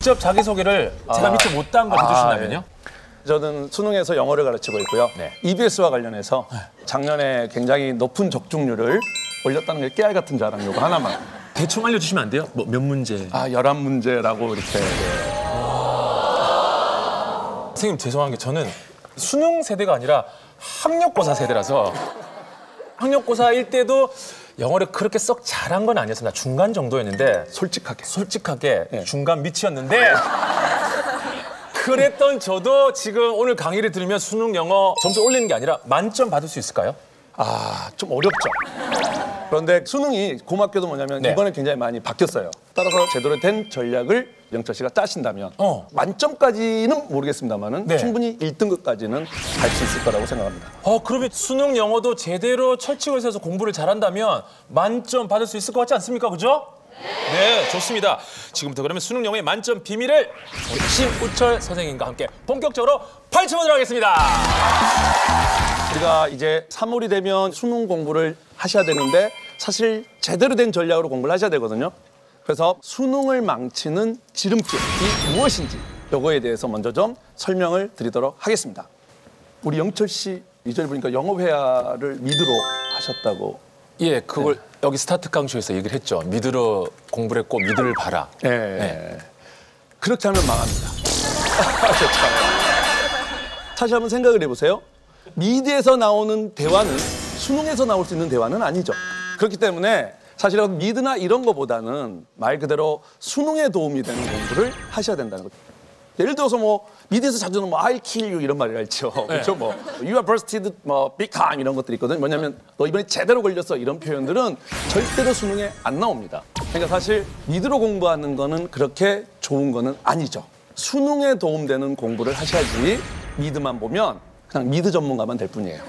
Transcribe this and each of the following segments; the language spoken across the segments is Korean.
직접 자기소개를 제가 밑에 못다한 걸 해주신다면요? 저는 수능에서 영어를 가르치고 있고요. 네. EBS와 관련해서 작년에 굉장히 높은 적중률을 올렸다는 게 깨알 같은 자랑 요거 하나만. 대충 알려주시면 안 돼요? 뭐 몇 문제? 11문제라고 이렇게. 선생님 죄송한 게 저는 수능 세대가 아니라 학력고사 세대라서 학력고사일 때도 영어를 그렇게 썩 잘한 건 아니었습니다. 중간 정도였는데 솔직하게 네. 중간 밑이었는데 그랬던 저도 지금 오늘 강의를 들으면 수능 영어 점수 올리는 게 아니라 만점 받을 수 있을까요? 좀 어렵죠. 그런데 수능이 고맙게도 뭐냐면 네. 이번에 굉장히 많이 바뀌었어요. 따라서 제대로 된 전략을 영철 씨가 짜신다면 만점까지는 모르겠습니다만은 네. 충분히 1등급까지는 갈 수 있을 거라고 생각합니다. 그러면 수능 영어도 제대로 철칙을 세서 공부를 잘한다면 만점 받을 수 있을 것 같지 않습니까? 그죠? 네, 좋습니다. 지금부터 그러면 수능 영어의 만점 비밀을 우리 심우철 선생님과 함께 본격적으로 파헤쳐보도록 하겠습니다. 우리가 이제 3월이 되면 수능 공부를 하셔야 되는데 사실 제대로 된 전략으로 공부를 하셔야 되거든요. 그래서 수능을 망치는 지름길이 무엇인지 요거에 대해서 먼저 좀 설명을 드리도록 하겠습니다. 우리 영철 씨 이전에 보니까 영어 회화를 미드로 하셨다고. 예, 그걸 여기 스타트 강쇼에서 얘기를 했죠. 미드로 공부를 했고 미드를 봐라. 네. 그렇게 하면 망합니다. 다시 한번 생각을 해보세요. 미드에서 나오는 대화는 수능에서 나올 수 있는 대화는 아니죠. 그렇기 때문에 사실은 미드나 이런 거보다는 말 그대로 수능에 도움이 되는 공부를 하셔야 된다는 거죠. 예를 들어서 뭐 미드에서 자주 하는 뭐 I'll kill you 이런 말을 알죠. 그렇죠? 뭐 you are bursted 뭐 big time 이런 것들이 있거든요. 뭐냐면 너 이번에 제대로 걸렸어 이런 표현들은 절대로 수능에 안 나옵니다. 그러니까 사실 미드로 공부하는 거는 그렇게 좋은 거는 아니죠. 수능에 도움되는 공부를 하셔야지 미드만 보면 그냥 미드 전문가만 될 뿐이에요.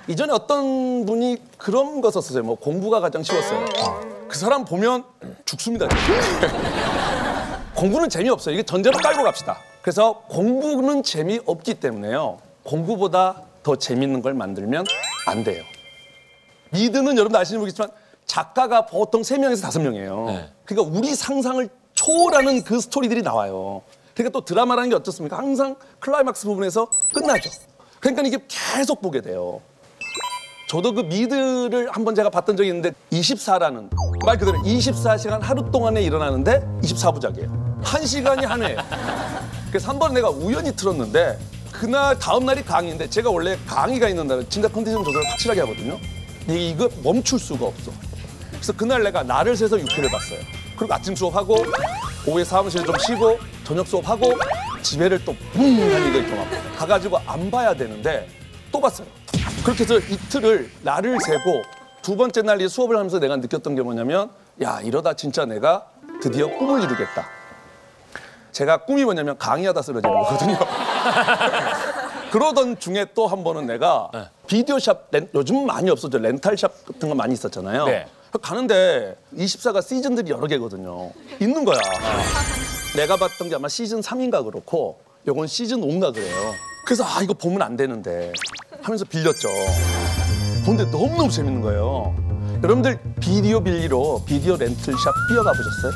이전에 어떤 분이 그런 거 썼어요. 뭐 공부가 가장 쉬웠어요. 그 사람 보면 죽습니다. 공부는 재미없어요. 이게 전제로 깔고 갑시다. 그래서 공부는 재미없기 때문에요. 공부보다 더 재밌는 걸 만들면 안 돼요. 미드는 여러분 아시는 모르겠지만 작가가 보통 3명에서 5명이에요. 네. 그러니까 우리 상상을 초월하는 그 스토리들이 나와요. 그러니까 또 드라마라는 게 어떻습니까? 항상 클라이막스 부분에서 끝나죠. 그러니까 이게 계속 보게 돼요. 저도 그 미드를 한번 제가 봤던 적이 있는데 24라는 말 그대로 24시간 하루 동안에 일어나는데 24부작이에요. 1시간이 한 회예요. 그래서 한 번 내가 우연히 틀었는데 그날 다음 날이 강의인데 제가 원래 강의가 있는 날은 진짜 컨디션 조절을 확실하게 하거든요. 이거 멈출 수가 없어. 그래서 그날 내가 날을 새서 6회를 봤어요. 그리고 아침 수업하고 오후에 사무실에 좀 쉬고 저녁 수업하고 집에를 또 붕 하니까 이렇게 막 가가지고 안 봐야 되는데 또 봤어요. 그렇게 해서 이틀을 날을 새고 두 번째 날 이 수업을 하면서 내가 느꼈던 게 뭐냐면 야 이러다 진짜 내가 드디어 꿈을 이루겠다. 제가 꿈이 뭐냐면 강의하다 쓰러지는 거거든요. 그러던 중에 또 한 번은 내가 비디오샵, 요즘 많이 없어져. 렌탈샵 같은 거 많이 있었잖아요. 네. 가는데 24가 시즌들이 여러 개거든요. 있는 거야. 내가 봤던 게 아마 시즌 3인가 그렇고 요건 시즌 5인가 그래요. 그래서 이거 보면 안 되는데 하면서 빌렸죠. 보는데 너무너무 재밌는 거예요. 여러분들 비디오 빌리러 비디오 렌틀샵 뛰어가 보셨어요?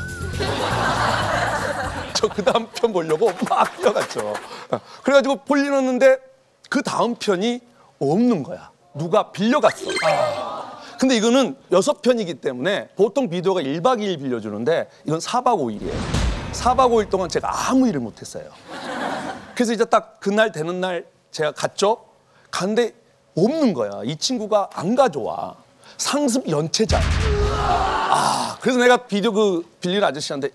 저 그 다음 편 보려고 막 뛰어갔죠. 그래가지고 볼리는데 그 다음 편이 없는 거야. 누가 빌려갔어. 근데 이거는 6편이기 때문에 보통 비디오가 1박 2일 빌려주는데 이건 4박 5일이에요. 4박 5일 동안 제가 아무 일을 못했어요. 그래서 이제 딱 그날 되는 날 제가 갔죠. 갔는데 없는 거야. 이 친구가 안 가져와. 상습 연체자. 그래서 내가 비디오 그 빌리는 아저씨한테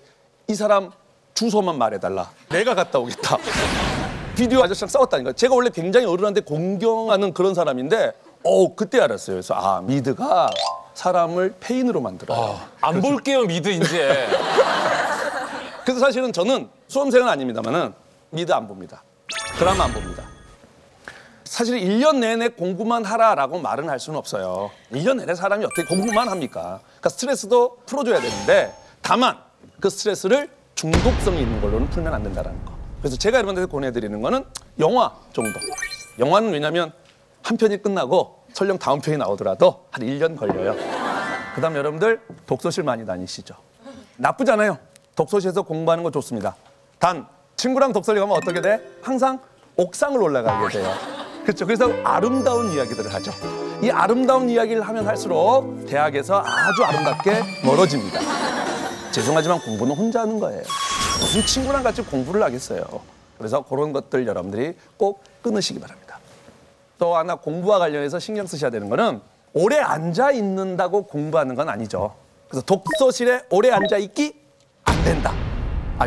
이 사람 주소만 말해달라. 내가 갔다 오겠다. 비디오 아저씨랑 싸웠다니까. 제가 원래 굉장히 어른한테 공경하는 그런 사람인데 그때 알았어요. 그래서 미드가 사람을 페인으로 만들어요. 안 볼게요, 미드 이제. 그래서 사실은 저는 수험생은 아닙니다만은 미드 안 봅니다. 드라마 안 봅니다. 사실 1년 내내 공부만 하라라고 말은 할 수는 없어요. 1년 내내 사람이 어떻게 공부만 합니까? 그러니까 스트레스도 풀어줘야 되는데 다만 그 스트레스를 중독성이 있는 걸로는 풀면 안 된다는 거. 그래서 제가 여러분들한테 권해드리는 거는 영화 정도. 영화는 왜냐면 한 편이 끝나고 설령 다음 편이 나오더라도 한 1년 걸려요. 그 다음 여러분들 독서실 많이 다니시죠. 나쁘잖아요. 독서실에서 공부하는 거 좋습니다. 단 친구랑 독서실 가면 어떻게 돼? 항상 옥상을 올라가게 돼요. 그렇죠. 그래서 아름다운 이야기들을 하죠. 이 아름다운 이야기를 하면 할수록 대학에서 아주 아름답게 멀어집니다. 죄송하지만 공부는 혼자 하는 거예요. 무슨 친구랑 같이 공부를 하겠어요. 그래서 그런 것들 여러분들이 꼭 끊으시기 바랍니다. 또 하나 공부와 관련해서 신경 쓰셔야 되는 거는 오래 앉아 있는다고 공부하는 건 아니죠. 그래서 독서실에 오래 앉아 있기 안 된다.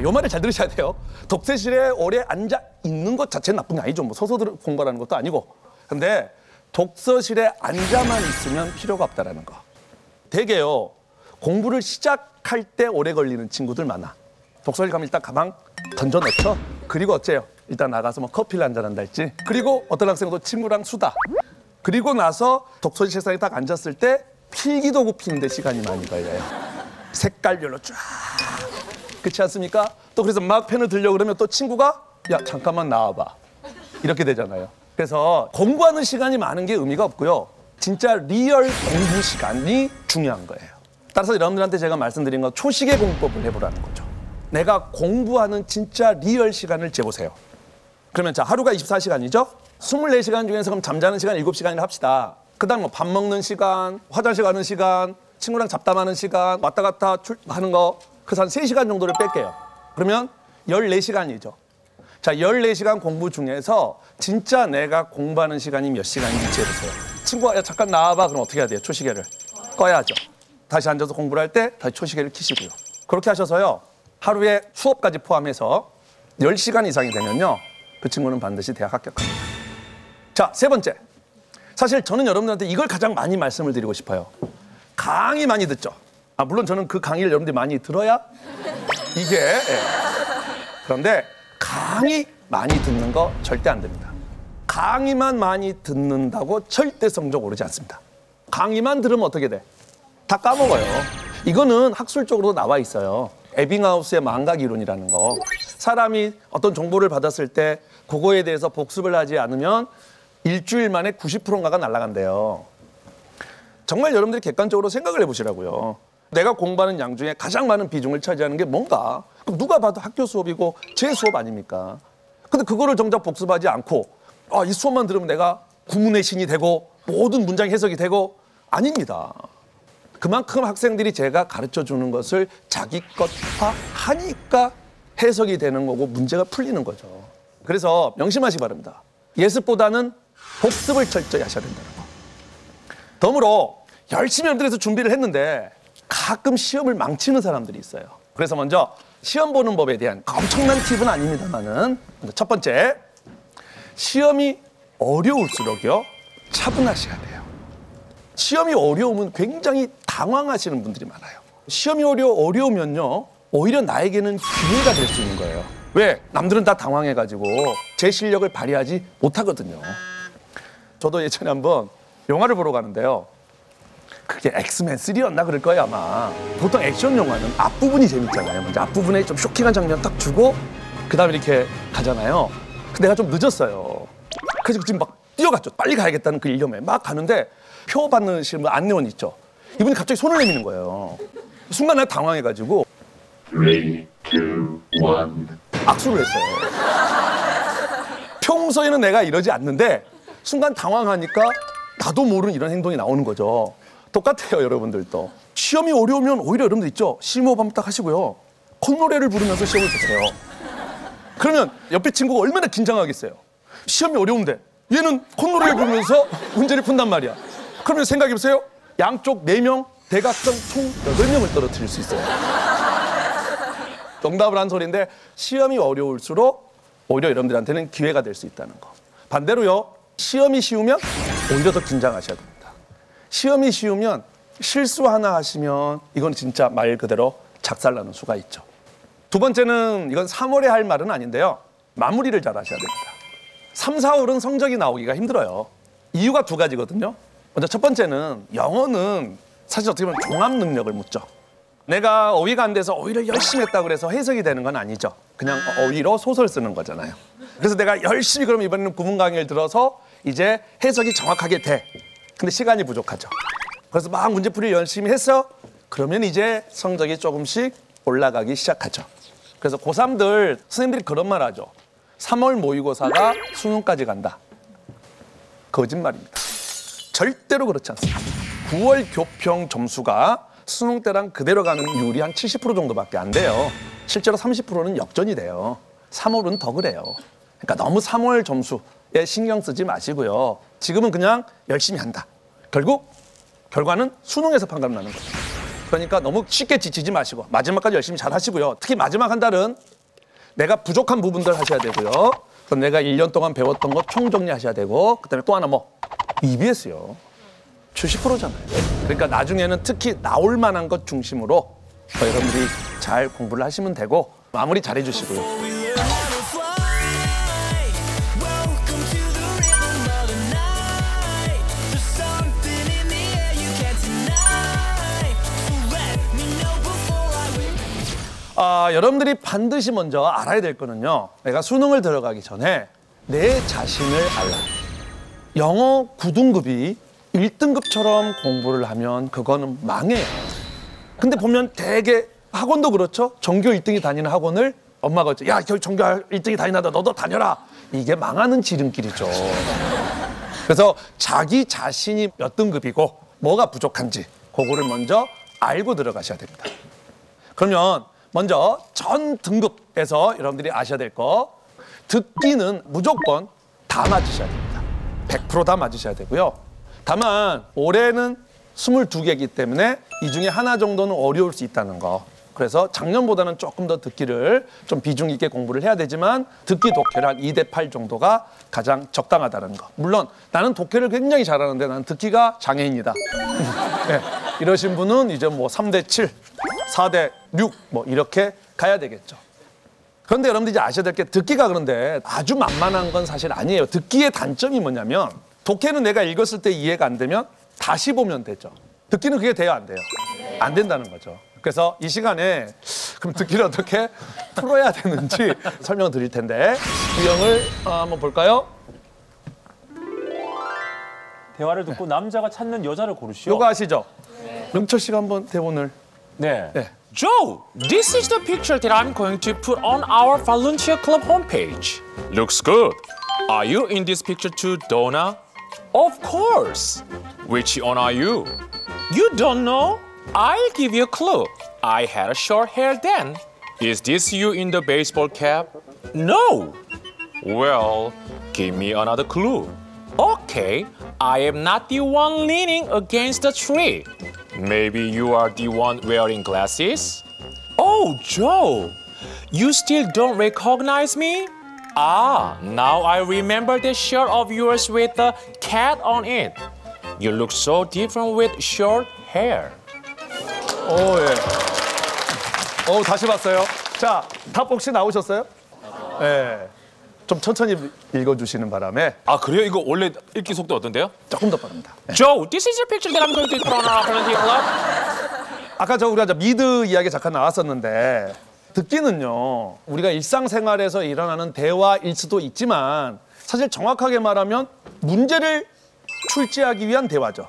요 말을 잘 들으셔야 돼요. 독서실에 오래 앉아 있는 것 자체는 나쁜 게 아니죠. 뭐 서서 공부하는 것도 아니고. 근데 독서실에 앉아만 있으면 필요가 없다라는 거. 되게요. 공부를 시작할 때 오래 걸리는 친구들 많아. 독서실 가면 일단 가방 던져 넣죠. 그리고 어째요? 일단 나가서 뭐 커피를 한잔한다 했지. 그리고 어떤 학생도 친구랑 수다. 그리고 나서 독서실 책상에 딱 앉았을 때 필기도구 피는데 시간이 많이 걸려요. 색깔별로 쫙. 그렇지 않습니까? 또 그래서 막 펜을 들려고 그러면 또 친구가 야 잠깐만 나와봐. 이렇게 되잖아요. 그래서 공부하는 시간이 많은 게 의미가 없고요. 진짜 리얼 공부 시간이 중요한 거예요. 따라서 여러분들한테 제가 말씀드린 건 초시계 공법을 해보라는 거죠. 내가 공부하는 진짜 리얼 시간을 재보세요. 그러면 자 하루가 24시간이죠? 24시간 중에서 그럼 잠자는 시간 7시간이라 합시다. 그 다음 뭐 밥 먹는 시간, 화장실 가는 시간, 친구랑 잡담하는 시간, 왔다 갔다 하는 거 그래서 한 3시간 정도를 뺄게요. 그러면 14시간이죠. 자, 14시간 공부 중에서 진짜 내가 공부하는 시간이 몇 시간인지 재보세요. 친구가 야 잠깐 나와봐. 그럼 어떻게 해야 돼요? 초시계를 꺼야죠. 다시 앉아서 공부를 할 때 다시 초시계를 켜시고요. 그렇게 하셔서요. 하루에 수업까지 포함해서 10시간 이상이 되면요. 그 친구는 반드시 대학 합격합니다. 자, 세 번째. 사실 저는 여러분들한테 이걸 가장 많이 말씀을 드리고 싶어요. 강의 많이 듣죠. 물론 저는 그 강의를 여러분들이 많이 들어야 이게 그런데 강의 많이 듣는 거 절대 안 됩니다. 강의만 많이 듣는다고 절대 성적 오르지 않습니다. 강의만 들으면 어떻게 돼? 다 까먹어요. 이거는 학술적으로도 나와 있어요. 에빙하우스의 망각 이론이라는 거. 사람이 어떤 정보를 받았을 때 그거에 대해서 복습을 하지 않으면 일주일 만에 90%인가가 날아간대요. 정말 여러분들이 객관적으로 생각을 해보시라고요. 내가 공부하는 양 중에 가장 많은 비중을 차지하는 게 뭔가? 그럼 누가 봐도 학교 수업이고 제 수업 아닙니까? 근데 그거를 정작 복습하지 않고 이 수업만 들으면 내가 구문의 신이 되고 모든 문장이 해석이 되고 아닙니다. 그만큼 학생들이 제가 가르쳐주는 것을 자기 것화하니까 해석이 되는 거고 문제가 풀리는 거죠. 그래서 명심하시기 바랍니다. 예습보다는 복습을 철저히 하셔야 된다는 거. 더불어 열심히 여러분들에서 준비를 했는데 가끔 시험을 망치는 사람들이 있어요. 그래서 먼저 시험 보는 법에 대한 엄청난 팁은 아닙니다만은 첫 번째, 시험이 어려울수록요 차분하셔야 돼요. 시험이 어려우면 굉장히 당황하시는 분들이 많아요. 시험이 어려우면요 오히려 나에게는 기회가 될 수 있는 거예요. 왜? 남들은 다 당황해가지고 제 실력을 발휘하지 못하거든요. 저도 예전에 한번 영화를 보러 가는데요. 그게 엑스맨 3였나 그럴 거예요 아마. 보통 액션 영화는 앞부분이 재밌잖아요. 먼저 앞부분에 좀 쇼킹한 장면 딱 주고 그 다음에 이렇게 가잖아요. 근데 내가 좀 늦었어요. 그래서 지금 막 뛰어갔죠. 빨리 가야겠다는 그 일념에 막 가는데 표 받는 안내원 있죠. 이분이 갑자기 손을 내미는 거예요. 순간 내가 당황해가지고 3, 2, 1 악수를 했어요. 평소에는 내가 이러지 않는데 순간 당황하니까 나도 모르는 이런 행동이 나오는 거죠. 똑같아요 여러분들도. 시험이 어려우면 오히려 여러분들 있죠. 심호흡 한번 딱 하시고요. 콧노래를 부르면서 시험을 보세요. 그러면 옆에 친구가 얼마나 긴장하겠어요. 시험이 어려운데 얘는 콧노래를 부르면서 문제를 푼단 말이야. 그러면 생각해보세요. 양쪽 4명 대각선 총 8명을 떨어뜨릴 수 있어요. 정답을 한 소리인데 시험이 어려울수록 오히려 여러분들한테는 기회가 될 수 있다는 거. 반대로요. 시험이 쉬우면 오히려 더 긴장하셔야 됩니다. 시험이 쉬우면 실수 하나 하시면 이건 진짜 말 그대로 작살나는 수가 있죠. 두 번째는 이건 3월에 할 말은 아닌데요. 마무리를 잘 하셔야 됩니다. 3, 4월은 성적이 나오기가 힘들어요. 이유가 2가지거든요. 먼저 첫 번째는 영어는 사실 어떻게 보면 종합 능력을 묻죠. 내가 어휘가 안 돼서 어휘를 열심히 했다고 해서 해석이 되는 건 아니죠. 그냥 어휘로 소설 쓰는 거잖아요. 그래서 내가 열심히 그럼 이번에는 구문 강의를 들어서 이제 해석이 정확하게 돼. 근데 시간이 부족하죠. 그래서 막 문제풀이를 열심히 했어. 그러면 이제 성적이 조금씩 올라가기 시작하죠. 그래서 고3들 선생님들이 그런 말 하죠. 3월 모의고사가 수능까지 간다. 거짓말입니다. 절대로 그렇지 않습니다. 9월 교평 점수가 수능 때랑 그대로 가는 율이 한 70% 정도밖에 안 돼요. 실제로 30%는 역전이 돼요. 3월은 더 그래요. 그러니까 너무 3월 점수에 신경 쓰지 마시고요. 지금은 그냥 열심히 한다. 결국 결과는 수능에서 판가름 나는 거죠. 그러니까 너무 쉽게 지치지 마시고 마지막까지 열심히 잘 하시고요. 특히 마지막 한 달은 내가 부족한 부분들 하셔야 되고요. 그럼 내가 1년 동안 배웠던 거 총정리하셔야 되고 그다음에 또 하나 뭐 EBS요. 70%잖아요. 그러니까 나중에는 특히 나올 만한 것 중심으로 여러분들이 잘 공부를 하시면 되고 마무리 잘 해주시고요. 여러분들이 반드시 먼저 알아야 될 거는요. 내가 수능을 들어가기 전에 내 자신을 알라. 영어 9등급이 1등급처럼 공부를 하면 그거는 망해요. 근데 보면 대개 학원도 그렇죠. 전교 1등이 다니는 학원을 엄마가 어째 야, 전교 1등이 다니나다 너도 다녀라. 이게 망하는 지름길이죠. 그래서 자기 자신이 몇 등급이고 뭐가 부족한지 그거를 먼저 알고 들어가셔야 됩니다. 그러면 먼저 전 등급에서 여러분들이 아셔야 될 거 듣기는 무조건 다 맞으셔야 됩니다. 100% 다 맞으셔야 되고요. 다만 올해는 22개이기 때문에 이 중에 하나 정도는 어려울 수 있다는 거. 그래서 작년보다는 조금 더 듣기를 좀 비중 있게 공부를 해야 되지만 듣기 독해를 한 2대8 정도가 가장 적당하다는 거. 물론 나는 독해를 굉장히 잘하는데 나는 듣기가 장애인이다. 네, 이러신 분은 이제 뭐 3대7, 4대6 뭐 이렇게 가야 되겠죠. 그런데 여러분들이 이제 아셔야 될 게 듣기가 그런데 아주 만만한 건 사실 아니에요. 듣기의 단점이 뭐냐면 독해는 내가 읽었을 때 이해가 안 되면 다시 보면 되죠. 듣기는 그게 돼요, 안 돼요? 안 된다는 거죠. 그래서 이 시간에 그럼 듣기를 어떻게 풀어야 되는지 설명을 드릴 텐데 유형을 한번 볼까요? 대화를 듣고 남자가 찾는 여자를 고르시오. 요거 아시죠? 명철 씨가 한번 대본을. 네. 네. Joe, this is the picture that I'm going to put on our Volunteer Club homepage. Looks good. Are you in this picture too, Donna? Of course. Which one are you? You don't know? I'll give you a clue. I had a short hair then. Is this you in the baseball cap? No. Well, give me another clue. Okay, I am not the one leaning against the tree. Maybe you are the one wearing glasses? Oh, Joe, you still don't recognize me? Ah, now I remember the shirt of yours with the cat on it. You look so different with short hair. 오, 예. 다시 봤어요. 자, 답 혹시 나오셨어요? 네. 좀 천천히 읽어주시는 바람에. 아, 그래요? 이거 원래 읽기 속도 어떤데요? 조금 더 빠릅니다. 네. Joe, this is a picture that I'm going to put on our Volunteer Club. 아까 우리가 미드 이야기 잠깐 나왔었는데 듣기는요. 우리가 일상생활에서 일어나는 대화일 수도 있지만 사실 정확하게 말하면 문제를 출제하기 위한 대화죠.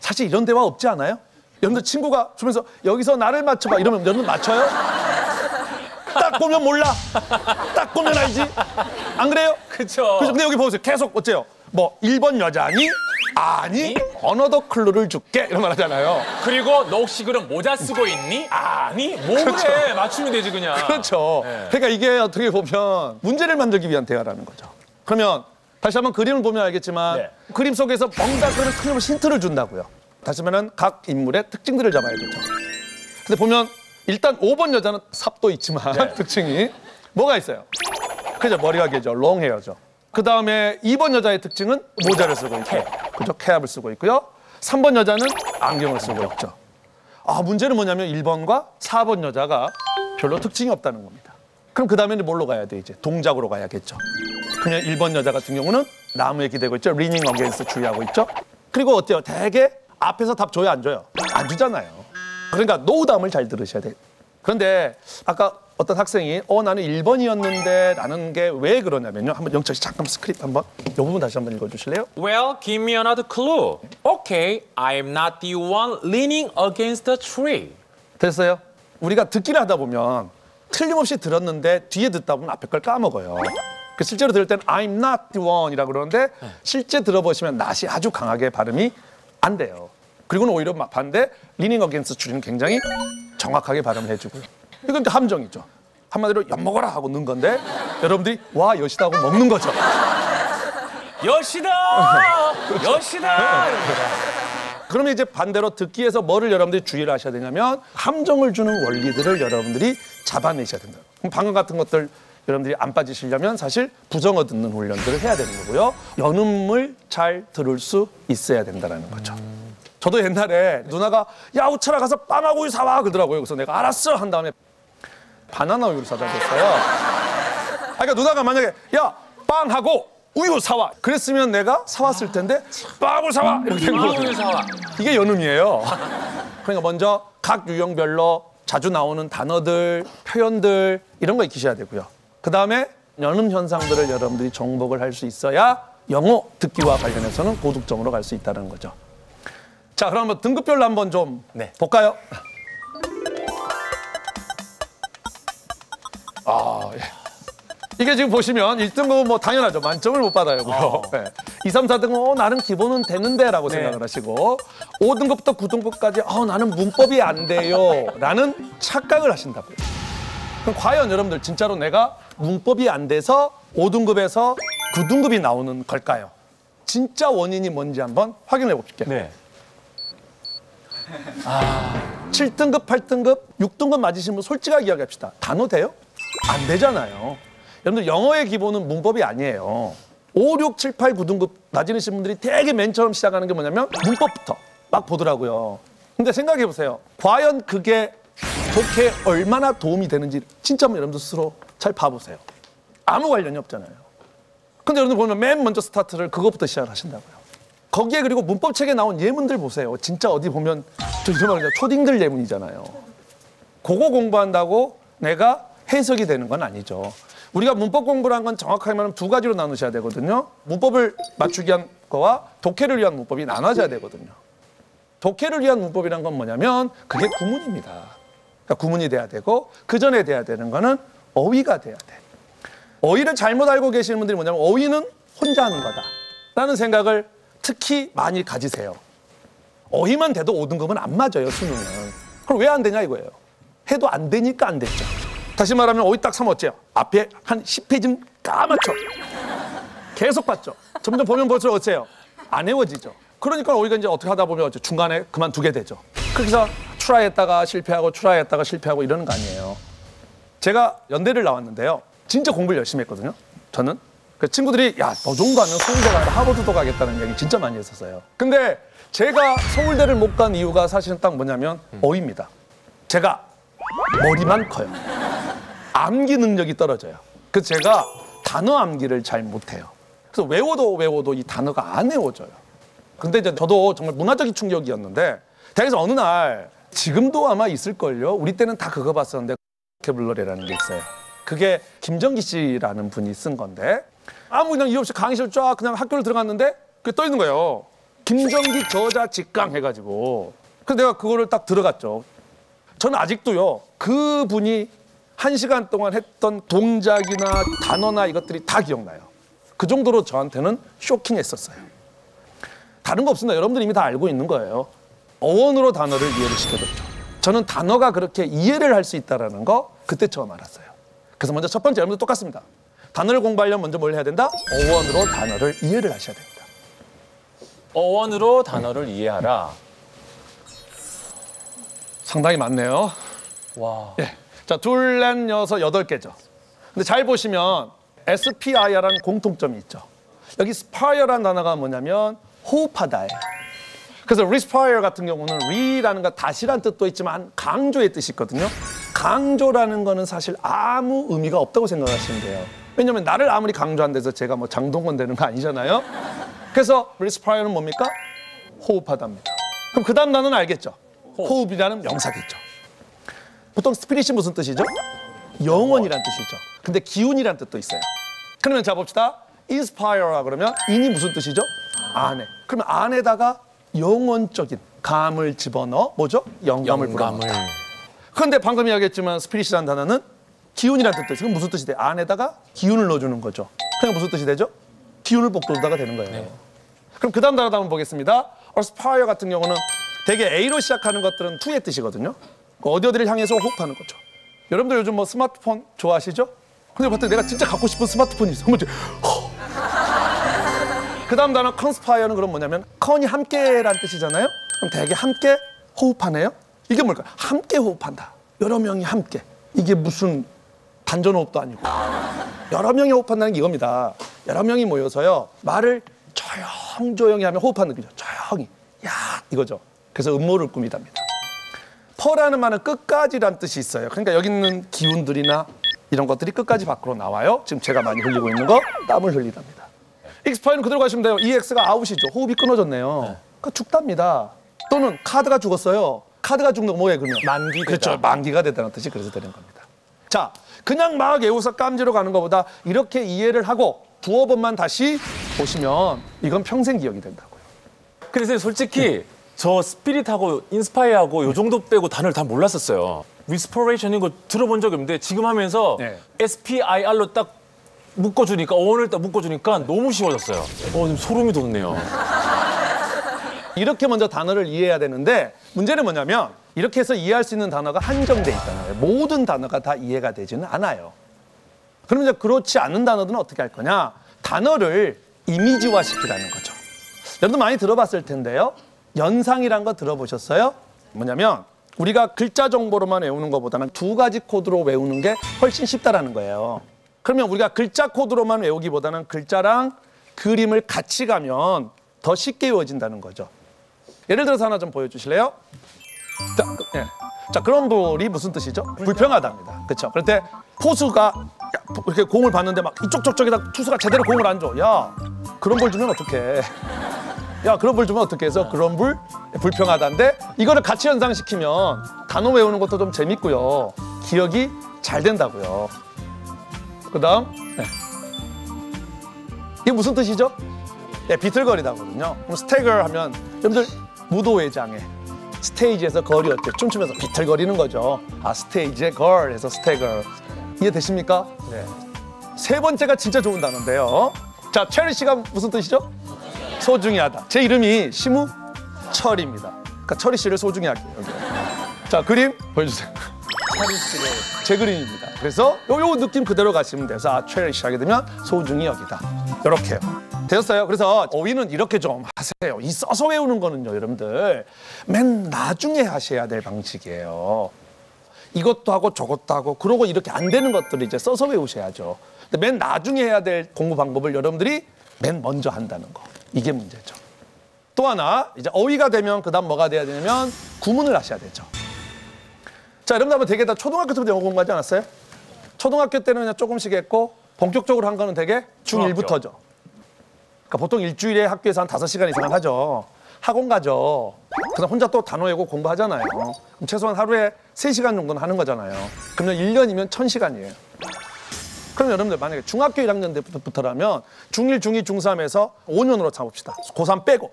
사실 이런 대화 없지 않아요? 여러분들 친구가 주면서 여기서 나를 맞춰봐 이러면 여러분 맞춰요? 딱 보면 몰라. 딱 보면 알지. 안 그래요? 그쵸. 근데 여기 보세요. 계속 어째요? 뭐 1번 여자니? 아니. 어너더 클루를 줄게. 이런 말 하잖아요. 그리고 너 혹시 그럼 모자 쓰고 있니? 아니. 뭐 그렇죠. 그래. 맞추면 되지 그냥. 그렇죠. 네. 그러니까 이게 어떻게 보면 문제를 만들기 위한 대화라는 거죠. 그러면 다시 한번 그림을 보면 알겠지만 네. 그림 속에서 뭔가 그런 틀림없이 힌트를 준다고요. 다시 말하면 각 인물의 특징들을 잡아야겠죠. 근데 보면 일단 5번 여자는 삽도 있지만 네. 특징이 뭐가 있어요? 그죠, 머리가 길죠. 롱헤어죠. 그 다음에 2번 여자의 특징은 모자를 쓰고 있고, 그죠, 캡을 쓰고 있고요. 3번 여자는 안경을 쓰고 있죠. 아, 문제는 뭐냐면 1번과 4번 여자가 별로 특징이 없다는 겁니다. 그럼 그 다음에는 뭘로 가야 돼? 이제 동작으로 가야겠죠. 그냥 1번 여자 같은 경우는 나무에 기대고 있죠. 리닝 어게인스트 주의하고 있죠. 그리고 어때요? 대개 앞에서 답 줘요, 안 줘요? 안 주잖아요. 그러니까 노후담을 잘 들으셔야 돼요. 그런데 아까 어떤 학생이 나는 1번이었는데 라는 게 왜 그러냐면요. 한번 영철 씨 잠깐 스크립트 한번 이 부분 다시 한번 읽어주실래요? Well, give me another clue. Okay, I am not the one leaning against the tree. 됐어요? 우리가 듣기를 하다 보면 틀림없이 들었는데 뒤에 듣다 보면 앞에 걸 까먹어요. 그 실제로 들을 때는 I'm not the one이라고 그러는데 실제 들어보시면 not이 아주 강하게 발음이 안 돼요. 그리고는 오히려 막 반대 leaning against true는 굉장히 정확하게 발음을 해주고요. 이건 이제 함정이죠. 한마디로 엿먹어라 하고 넣은 건데 여러분들이 와 엿이다 하고 먹는 거죠. 여시다! 여시다! 그러면 이제 반대로 듣기에서 뭐를 여러분들이 주의를 하셔야 되냐면 함정을 주는 원리들을 여러분들이 잡아내셔야 된다. 그럼 방금 같은 것들 여러분들이 안 빠지시려면 사실 부정어 듣는 훈련들을 해야 되는 거고요. 연음을 잘 들을 수 있어야 된다는 거죠. 저도 옛날에 누나가 야 우철아 가서 빵하고 우유 사와 그러더라고요. 그래서 내가 알았어 한 다음에 바나나 우유를 사다 줬어요. 그러니까 누나가 만약에 야 빵하고 우유 사와 그랬으면 내가 사왔을 텐데 빵을 사와 이렇게 된 거예요. 우유 사와. 이게 연음이에요. 그러니까 먼저 각 유형별로 자주 나오는 단어들, 표현들 이런 거 익히셔야 되고요. 그 다음에 연음 현상들을 여러분들이 정복을 할 수 있어야 영어 듣기와 관련해서는 고득점으로 갈 수 있다는 거죠. 자, 그럼 한번 등급별로 한번 좀 볼까요? 이게 지금 보시면 1등급은 뭐 당연하죠. 만점을 못 받아요. 네. 2, 3, 4등은 나는 기본은 되는데 라고 생각을 하시고 5등급부터 9등급까지 나는 문법이 안 돼요 라는 착각을 하신다고요. 그럼 과연 여러분들 진짜로 내가 문법이 안 돼서 5등급에서 9등급이 나오는 걸까요? 진짜 원인이 뭔지 한번 확인해 봅시다. 네. 7등급, 8등급, 6등급 맞으신 분 솔직하게 이야기합시다. 단어 돼요? 안 되잖아요. 여러분들 영어의 기본은 문법이 아니에요. 5, 6, 7, 8, 9등급 낮으신 분들이 되게 맨 처음 시작하는 게 뭐냐면 문법부터 막 보더라고요. 근데 생각해 보세요. 과연 그게 독해에 얼마나 도움이 되는지 진짜 한번 여러분들 스스로 잘 봐보세요. 아무 관련이 없잖아요. 근데 여러분들 보면 맨 먼저 스타트를 그것부터 시작하신다고요. 거기에 그리고 문법책에 나온 예문들 보세요. 진짜 어디 보면 저 이런 말이죠. 초딩들 예문이잖아요. 그거 공부한다고 내가 해석이 되는 건 아니죠. 우리가 문법 공부를 한 건 정확하게 말하면 두 가지로 나누셔야 되거든요. 문법을 맞추기 위한 거와 독해를 위한 문법이 나눠져야 되거든요. 독해를 위한 문법이란 건 뭐냐면 그게 구문입니다. 그러니까 구문이 돼야 되고 그 전에 돼야 되는 거는 어휘가 돼야 돼. 어휘를 잘못 알고 계시는 분들이 뭐냐면 어휘는 혼자 하는 거다 라는 생각을 특히 많이 가지세요. 어휘만 돼도 5등급은 안 맞아요, 수능은. 그럼 왜 안 되냐 이거예요. 해도 안 되니까 안 됐죠. 다시 말하면 어휘 딱 사면 어째요? 앞에 한 10페이지는 까맣죠. 계속 봤죠. 점점 보면 볼수록 어째요? 안 외워지죠. 그러니까 어휘가 이제 어떻게 하다 보면 중간에 그만두게 되죠. 그래서 트라이했다가 실패하고 트라이했다가 실패하고 이러는 거 아니에요. 제가 연대를 나왔는데요. 진짜 공부를 열심히 했거든요. 저는. 그 친구들이 야, 너 정도 하면 서울대 가야 하버드도 가겠다는 얘기 진짜 많이 했었어요. 근데 제가 서울대를 못 간 이유가 사실은 딱 뭐냐면 어휘입니다. 제가 머리만 커요. 암기 능력이 떨어져요. 그래서 제가 단어 암기를 잘 못해요. 그래서 외워도 이 단어가 안 외워져요. 근데 이제 저도 정말 문화적인 충격이었는데 대학에서 어느 날 지금도 아마 있을걸요. 우리 때는 다 그거 봤었는데 보케블러리라는 게 있어요. 그게 김정기 씨라는 분이 쓴 건데 아무 그냥 이유 없이 강의실 쫙 그냥 학교를 들어갔는데 그게 떠 있는 거예요. 김정기 저자 직강 해가지고. 그래서 내가 그거를 딱 들어갔죠. 저는 아직도요. 그분이 1시간 동안 했던 동작이나 단어나 이것들이 다 기억나요. 그 정도로 저한테는 쇼킹했었어요. 다른 거 없습니다. 여러분들이 이미 다 알고 있는 거예요. 어원으로 단어를 이해를 시켜줬죠. 저는 단어가 그렇게 이해를 할 수 있다는 거 그때 처음 알았어요. 그래서 먼저 첫 번째 여러분들 똑같습니다. 단어를 공부하려면 먼저 뭘 해야 된다? 어원으로 단어를 이해를 하셔야 됩니다. 어원으로 단어를 이해하라. 상당히 많네요. 와. 예. 자, 둘, 넷, 여섯, 8개죠. 근데 잘 보시면 SPIR라는 공통점이 있죠. 여기 spire라는 단어가 뭐냐면 호흡하다예요. 그래서 respire 같은 경우는 re라는 거 다시란 뜻도 있지만 강조의 뜻이 있거든요. 강조라는 거는 사실 아무 의미가 없다고 생각하시면 돼요. 왜냐면 나를 아무리 강조한 데서 제가 뭐 장동건 되는 거 아니잖아요. 그래서 respire는 뭡니까? 호흡하다입니다. 그럼 그 다음 단어는 알겠죠? 호흡이라는 명사겠죠. 보통 스피릿이 무슨 뜻이죠? 영원이란 뜻이죠. 근데 기운이란 뜻도 있어요. 그러면 자 봅시다. inspire라 그러면 in이 무슨 뜻이죠? 안에. 그러면 안에다가 영원적인 감을 집어넣어 뭐죠? 영감을 불어넣다. 그런데 방금 이야기했지만 스피릿이라는 단어는 기운이라는 뜻도 있어요. 그럼 무슨 뜻이 돼? 안에다가 기운을 넣어주는 거죠. 그냥 무슨 뜻이 되죠? 기운을 북돋우다가 되는 거예요. 네. 그럼 그 다음 단어 한번 보겠습니다. aspire 같은 경우는 대개 A로 시작하는 것들은 to의 뜻이거든요. 어디를 향해서 호흡하는 거죠. 여러분들 요즘 뭐 스마트폰 좋아하시죠? 근데 봤더니 내가 진짜 갖고 싶은 스마트폰이 있어. 그 다음 단어 conspire는 그럼 뭐냐면 con이 함께란 뜻이잖아요. 그럼 대개 함께 호흡하네요. 이게 뭘까요? 함께 호흡한다. 여러 명이 함께. 이게 무슨 단전호흡도 아니고 여러 명이 호흡한다는 게 이겁니다. 여러 명이 모여서요 말을 조용히 하면 호흡하는 느낌이죠. 조용히 야 이거죠. 그래서 음모를 꾸미답니다. 퍼라는 말은 끝까지란 뜻이 있어요. 그러니까 여기 있는 기운들이나 이런 것들이 끝까지 밖으로 나와요. 지금 제가 많이 흘리고 있는 거 땀을 흘리답니다. 익스파이어는 그대로 가시면 돼요. EX가 아웃이죠. 호흡이 끊어졌네요. 그러니까 죽답니다. 또는 카드가 죽었어요. 카드가 죽는 거 뭐예요 그러면? 만기가. 그렇죠. 만기가 됐다는 뜻이 그래서 되는 겁니다. 자, 그냥 막 외워서 깜지로 가는 것보다 이렇게 이해를 하고 두어 번만 다시 보시면 이건 평생 기억이 된다고요. 그래서 솔직히 저 스피릿하고 인스파이어하고 요 정도 빼고 단어를 다 몰랐었어요. 위스퍼레이션 이거 들어본 적이 없는데 지금 하면서 네. SPIR로 딱 묶어주니까 어원을 딱 묶어주니까 너무 쉬워졌어요. 지금 소름이 돋네요. 이렇게 먼저 단어를 이해해야 되는데 문제는 뭐냐면 이렇게 해서 이해할 수 있는 단어가 한정돼 있다는 거예요. 모든 단어가 다 이해가 되지는 않아요. 그럼 이제 그렇지 않은 단어들은 어떻게 할 거냐? 단어를 이미지화 시키라는 거죠. 여러분도 많이 들어봤을 텐데요. 연상이란 거 들어보셨어요? 뭐냐면 우리가 글자 정보로만 외우는 것보다는 두 가지 코드로 외우는 게 훨씬 쉽다라는 거예요. 그러면 우리가 글자 코드로만 외우기보다는 글자랑 그림을 같이 가면 더 쉽게 외워진다는 거죠. 예를 들어서 하나 좀 보여주실래요? 자, 그럼블이 무슨 뜻이죠? 불평하다입니다. 그렇죠? 그럴 때 포수가 이렇게 공을 봤는데 막 이쪽 저쪽에다 투수가 제대로 공을 안 줘. 야, 그럼블 주면 어떡해? 야, 그럼블 주면 어떡해 해서 그럼블 불평하다인데 이거를 같이 연상시키면 단어 외우는 것도 좀 재밌고요. 기억이 잘 된다고요. 그다음 이게 무슨 뜻이죠? 비틀거리다거든요. 그럼 스태거 하면 여러분들 무도회장에 스테이지에서 걸이었죠. 춤추면서 비틀거리는 거죠. 아, 스테이지에 걸에서 스태거. 이해되십니까? 네. 세 번째가 진짜 좋은 단어인데요. 자, 체리시가 무슨 뜻이죠? 소중히 하다. 제 이름이 심우철입니다. 그러니까 철이 씨를 소중히 할게요. 여기. 자, 그림 보여주세요. 차리씨를. 제 그림입니다. 그래서 요 느낌 그대로 가시면 돼서 아, 체리시 하게 되면 소중히 여기다. 이렇게요. 되었어요? 그래서 어휘는 이렇게 좀 하세요. 이 써서 외우는 거는요, 여러분들 맨 나중에 하셔야 될 방식이에요. 이것도 하고 저것도 하고 그러고 이렇게 안 되는 것들을 이제 써서 외우셔야죠. 근데 맨 나중에 해야 될 공부 방법을 여러분들이 맨 먼저 한다는 거. 이게 문제죠. 또 하나 이제 어휘가 되면 그다음 뭐가 돼야 되냐면 구문을 하셔야 되죠. 자, 여러분들 한번 되게 다 초등학교 때부터 영어 공부하지 않았어요? 초등학교 때는 그냥 조금씩 했고 본격적으로 한 거는 되게 중1부터죠. 그러니까 보통 일주일에 학교에서 한 5시간 이상은 하죠. 학원 가죠. 그다음 혼자 또 단어 외우고 공부하잖아요. 그럼 최소한 하루에 3시간 정도는 하는 거잖아요. 그러면 1년이면 1000시간이에요. 그럼 여러분들 만약에 중학교 1학년 때부터라면 중1, 중2, 중3에서 5년으로 잡읍시다. 고3 빼고.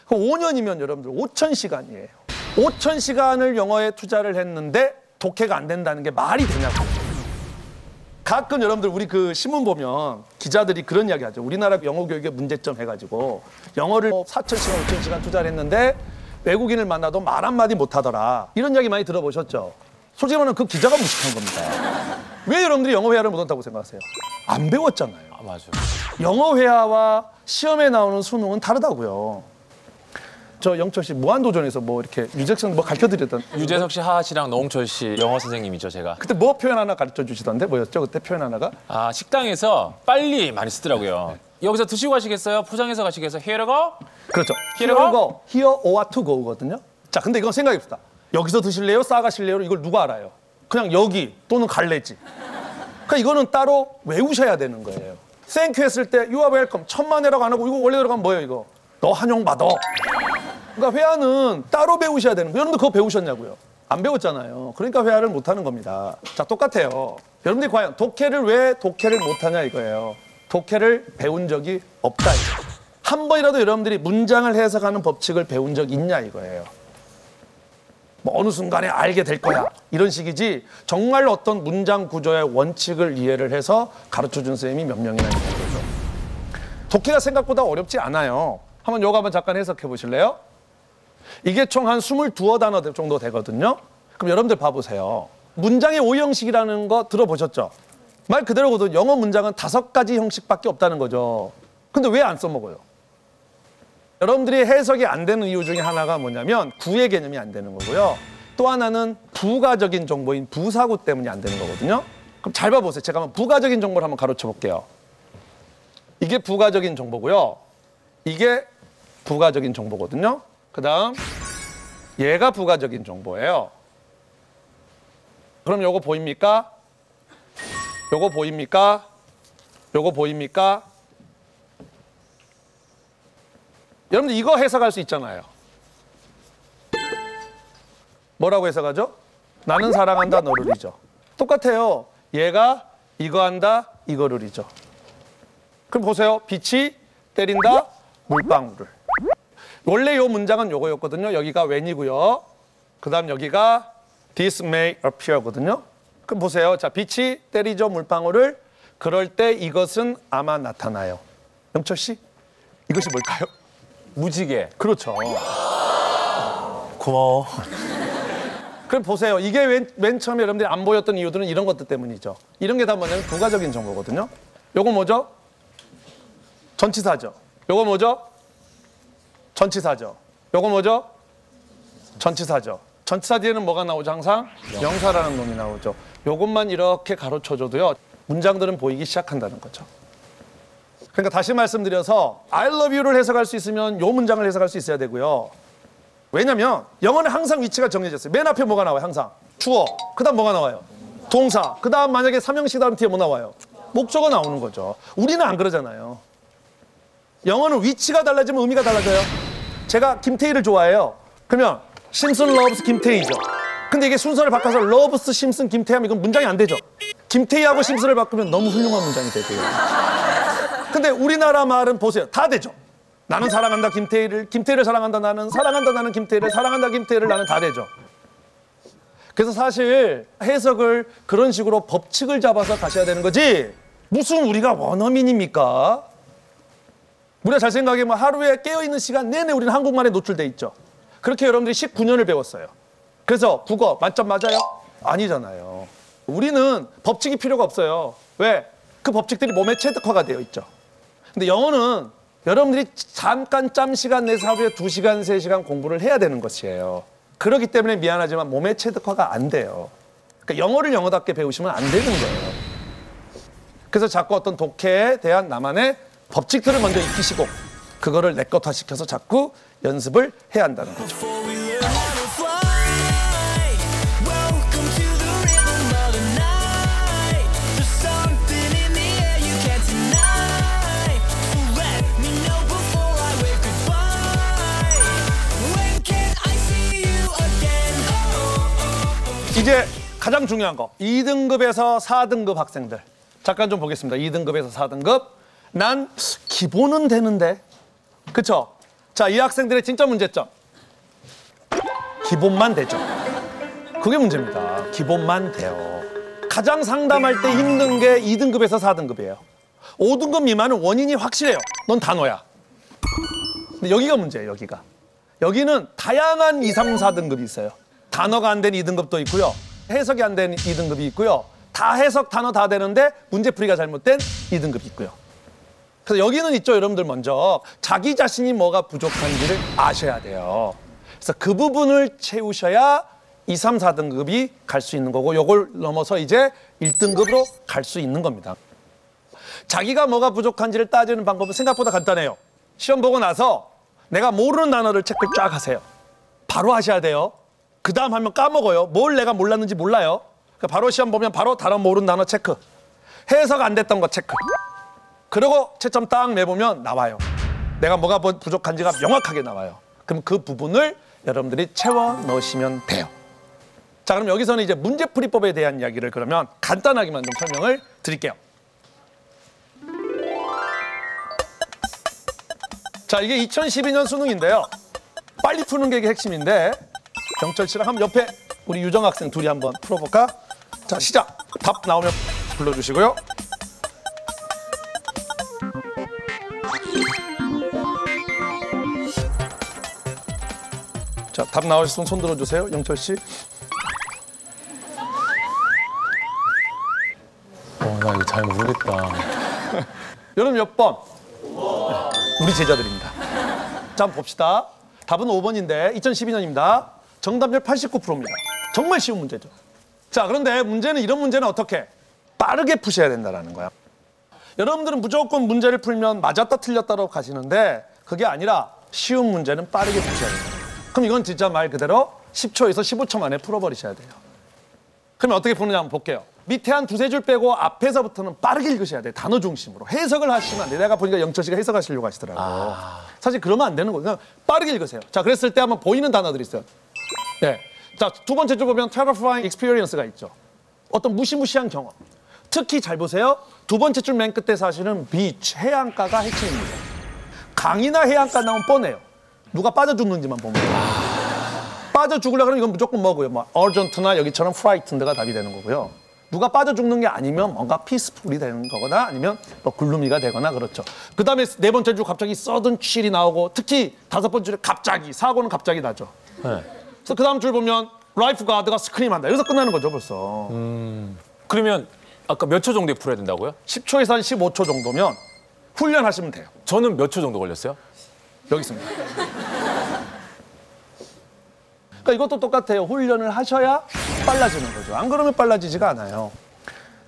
그럼 5년이면 여러분들 5000시간이에요. 5000시간을 영어에 투자를 했는데 독해가 안 된다는 게 말이 되냐고. 가끔 여러분들 우리 그 신문 보면 기자들이 그런 이야기 하죠. 우리나라 영어 교육의 문제점 해가지고 영어를 4000시간, 5000시간 투자를 했는데 외국인을 만나도 말 한마디 못하더라. 이런 이야기 많이 들어보셨죠? 솔직히 말하면 그 기자가 무식한 겁니다. 왜 여러분들이 영어 회화를 못한다고 생각하세요? 안 배웠잖아요. 아, 맞아요. 영어 회화와 시험에 나오는 수능은 다르다고요. 저 영철 씨 무한도전에서 뭐 이렇게 유재석 뭐 가르쳐드렸던 유재석 씨, 하하 씨랑 노홍철 씨 영어 선생님이죠, 제가. 그때 뭐 표현 하나 가르쳐 주시던데 뭐였죠? 그때 표현 하나가? 아, 식당에서 빨리 많이 쓰더라고요. 여기서 드시고 가시겠어요? 포장해서 가시겠어요? Here to go? 그렇죠. Here to go? Here or to go거든요. 자, 근데 이건 생각해봅시다. 여기서 드실래요? 싸가실래요? 이걸 누가 알아요? 그냥 여기 또는 갈래지. 그러니까 이거는 따로 외우셔야 되는 거예요. 땡큐 했을 때 you are welcome 천만에라고 안 하고 이거 원래 들어가면 뭐예요 이거? 너 환영받아. 그러니까 회화는 따로 배우셔야 되는 거예요. 여러분들 그거 배우셨냐고요? 안 배웠잖아요. 그러니까 회화를 못하는 겁니다. 자, 똑같아요. 여러분들이 과연 독해를 왜 독해를 못하냐 이거예요. 독해를 배운 적이 없다 이거예요. 한 번이라도 여러분들이 문장을 해석하는 법칙을 배운 적 있냐 이거예요. 뭐 어느 순간에 알게 될 거야. 이런 식이지 정말 어떤 문장 구조의 원칙을 이해를 해서 가르쳐준 선생님이 몇 명이나 있는 거죠. 독해가 생각보다 어렵지 않아요. 한번 요거 한번 잠깐 해석해 보실래요? 이게 총 한 22단어 정도 되거든요. 그럼 여러분들 봐보세요. 문장의 오형식이라는 거 들어보셨죠? 말 그대로거든. 영어 문장은 5가지 형식밖에 없다는 거죠. 근데 왜 안 써먹어요? 여러분들이 해석이 안 되는 이유 중에 하나가 뭐냐면 구의 개념이 안 되는 거고요. 또 하나는 부가적인 정보인 부사구 때문이 안 되는 거거든요. 그럼 잘 봐보세요. 제가 한번 부가적인 정보를 한번 가르쳐 볼게요. 이게 부가적인 정보고요. 이게 부가적인 정보거든요. 그 다음 얘가 부가적인 정보예요. 그럼 요거 보입니까? 요거 보입니까? 요거 보입니까? 여러분들 이거 해석할 수 있잖아요. 뭐라고 해석하죠? 나는 사랑한다 너를이죠. 똑같아요. 얘가 이거 한다 이거를이죠. 그럼 보세요. 빛이 때린다 물방울을. 원래 요 문장은 요거였거든요. 여기가 when이고요. 그 다음 여기가 this may appear거든요. 그럼 보세요. 자, 빛이 때리죠 물방울을. 그럴 때 이것은 아마 나타나요. 영철 씨, 이것이 뭘까요? 무지개. 그렇죠. 고마워. 그럼 보세요. 이게 맨 처음에 여러분들이 안 보였던 이유들은 이런 것들 때문이죠. 이런 게 다 뭐냐면 부가적인 정보거든요. 요거 뭐죠? 전치사죠. 요거 뭐죠? 전치사죠. 요거 뭐죠? 전치사죠. 전치사 뒤에는 뭐가 나오죠? 항상 명사라는 놈이 나오죠. 요것만 이렇게 가로쳐줘도요. 문장들은 보이기 시작한다는 거죠. 그러니까 다시 말씀드려서 I love you를 해석할 수 있으면 요 문장을 해석할 수 있어야 되고요. 왜냐면 영어는 항상 위치가 정해졌어요. 맨 앞에 뭐가 나와요? 항상 주어. 그 다음 뭐가 나와요? 동사. 그 다음 만약에 삼형식 다음 뒤에 뭐 나와요? 목적어 나오는 거죠. 우리는 안 그러잖아요. 영어는 위치가 달라지면 의미가 달라져요. 제가 김태희를 좋아해요. 그러면 심슨 러브스 김태희죠. 근데 이게 순서를 바꿔서 러브스 심슨 김태희 하면 이건 문장이 안 되죠. 김태희하고 심슨을 바꾸면 너무 훌륭한 문장이 되고요. 근데 우리나라 말은 보세요. 다 되죠. 나는 사랑한다 김태희를 사랑한다 나는 김태희를 사랑한다 김태희를 나는 다 되죠. 그래서 사실 해석을 그런 식으로 법칙을 잡아서 가셔야 되는 거지 무슨 우리가 원어민입니까? 우리가 잘 생각해보면 하루에 깨어있는 시간 내내 우리는 한국말에 노출돼 있죠. 그렇게 여러분들이 19년을 배웠어요. 그래서 국어 만점 맞아요? 아니잖아요. 우리는 법칙이 필요가 없어요. 왜? 그 법칙들이 몸에 체득화가 되어 있죠. 근데 영어는 여러분들이 잠깐 짬 시간 내서 하루에 2시간, 3시간 공부를 해야 되는 것이에요. 그렇기 때문에 미안하지만 몸에 체득화가 안 돼요. 그러니까 영어를 영어답게 배우시면 안 되는 거예요. 그래서 자꾸 어떤 독해에 대한 나만의 법칙들을 먼저 익히시고 그거를 내 것화시켜서 자꾸 연습을 해야 한다는 거죠. 이제 가장 중요한 거 2등급에서 4등급 학생들 잠깐 좀 보겠습니다. 2등급에서 4등급 난 기본은 되는데 그쵸? 자, 이 학생들의 진짜 문제점 기본만 되죠. 그게 문제입니다. 기본만 돼요. 가장 상담할 때 힘든 게 2등급에서 4등급이에요 5등급 미만은 원인이 확실해요. 넌 단어야. 근데 여기가 문제예요. 여기는 다양한 2, 3, 4등급이 있어요. 단어가 안 된 2등급도 있고요. 해석이 안 된 2등급이 있고요. 다 해석 단어 다 되는데 문제풀이가 잘못된 2등급이 있고요. 그래서 여기는 있죠. 여러분들 먼저 자기 자신이 뭐가 부족한지를 아셔야 돼요. 그래서 그 부분을 채우셔야 2, 3, 4등급이 갈 수 있는 거고 요걸 넘어서 이제 1등급으로 갈 수 있는 겁니다. 자기가 뭐가 부족한지를 따지는 방법은 생각보다 간단해요. 시험 보고 나서 내가 모르는 단어를 체크 쫙 하세요. 바로 하셔야 돼요. 그 다음 하면 까먹어요. 뭘 내가 몰랐는지 몰라요. 그러니까 바로 시험 보면 바로 단어 모르는 단어 체크. 해석 안 됐던 거 체크. 그리고 채점 딱 내보면 나와요. 내가 뭐가 부족한지가 명확하게 나와요. 그럼 그 부분을 여러분들이 채워 넣으시면 돼요. 자, 그럼 여기서는 이제 문제풀이법에 대한 이야기를 그러면 간단하게만 좀 설명을 드릴게요. 자, 이게 2012년 수능인데요. 빨리 푸는 게 이게 핵심인데 경철 씨랑 한번 옆에 우리 유정 학생 둘이 한번 풀어볼까? 자, 시작. 답 나오면 불러주시고요. 자, 답 나오셨으면 손 들어주세요. 영철 씨. 나 이거 잘 모르겠다. 여러분 몇 번? 우리 제자들입니다. 자, 한번 봅시다. 답은 5번인데 2012년입니다. 정답률 89%입니다. 정말 쉬운 문제죠. 자, 그런데 문제는 이런 문제는 어떻게? 빠르게 푸셔야 된다는 거야. 여러분들은 무조건 문제를 풀면 맞았다 틀렸다로 가시는데 그게 아니라 쉬운 문제는 빠르게 푸셔야 된다. 그럼 이건 진짜 말 그대로 10초에서 15초 만에 풀어버리셔야 돼요. 그러면 어떻게 푸느냐 한번 볼게요. 밑에 한 두세 줄 빼고 앞에서부터는 빠르게 읽으셔야 돼요. 단어 중심으로. 해석을 하시면 안 돼요. 내가 보니까 영철 씨가 해석하시려고 하시더라고요. 사실 그러면 안 되는 거예요. 그냥 빠르게 읽으세요. 자, 그랬을 때 한번 보이는 단어들이 있어요. 네. 자, 두 번째 줄 보면 terrifying experience가 있죠. 어떤 무시무시한 경험. 특히 잘 보세요. 두 번째 줄 맨 끝에 사실은 beach, 해안가가 핵심입니다. 강이나 해안가 나오면 뻔해요. 누가 빠져 죽는지만 보면 돼요. 빠져 죽으려고 하면 이건 무조건 뭐고요. 뭐 urgent나 여기처럼 frightened가 답이 되는 거고요. 누가 빠져 죽는 게 아니면 뭔가 피스풀이 되는 거거나 아니면 뭐 글루미가 되거나 그렇죠. 그 다음에 네 번째 줄 갑자기 서든 칠이 나오고 특히 다섯 번째 줄에 갑자기 사고는 갑자기 나죠. 네. 그래서 그 다음 줄 보면 라이프 가드가 스크림한다. 여기서 끝나는 거죠 벌써. 그러면 아까 몇 초 정도에 풀어야 된다고요? 10초에서 한 15초 정도면 훈련하시면 돼요. 저는 몇 초 정도 걸렸어요? 여기 있습니다. 그러니까 이것도 똑같아요. 훈련을 하셔야 빨라지는 거죠. 안 그러면 빨라지지가 않아요.